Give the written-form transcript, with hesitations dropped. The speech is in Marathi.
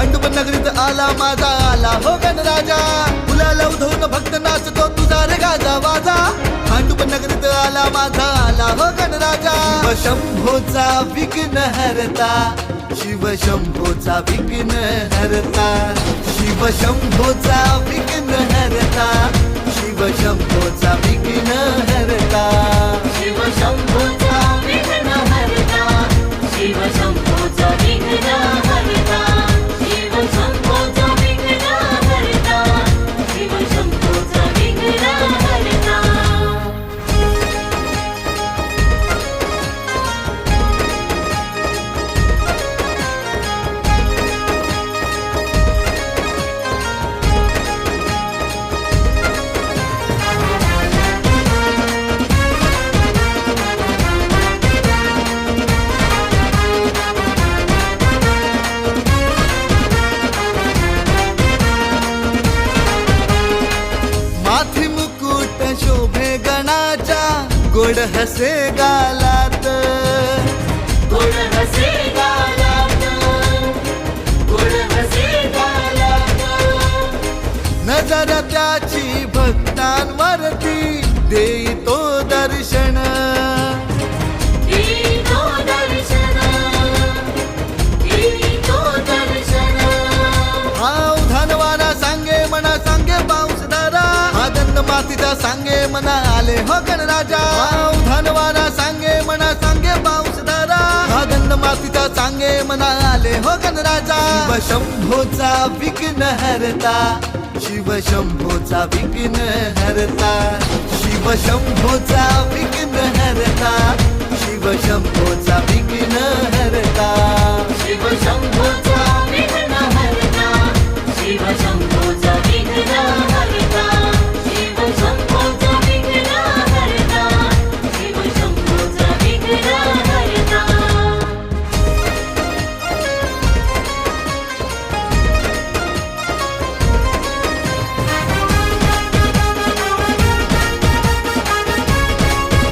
भांडुप नगरीत आला माझा आला हो गणराजा, फुलाला उधवून भक्त नाचतो तुझा रे गाजा वाजा. भांडुप नगरीत आला माझा आला हो गणराजा, शंभोचा विघ्न हरता, शिव शंभोचा विघ्न हरता, शिव शंभोचा विघ्न हरता, शिव शंभोचा विघ्न हरता, शिव शंभोचा विघ्न हरता, शिव शंभोचा विघ्न हरता, शिव शंभोचा विघ्न हरता, शिव शंभोचा विघ्न हरता. माथी मुकुट शोभे गणाच्या, गोड हसे गालात, गोड हसे गालात, गोड हसे गालात. नजर त्याची भक्तांवरती, देई तो दर्शन, देई तो दर्शन, देई तो दर्शन. हा उधानवाना सांगे मना सांगे पाऊसदारा, हा दंड मातीचा सांगे मना आले हो गणराजा. हा उधानवाना सांगे मना सांगे पाऊसदारा, हा दंड मातीचा सांगे मना आले हो गणराजा. शिव शंभोचा विघ्न हरता, शिव शंभोचा विघ्न हरता, शिव शंभोचा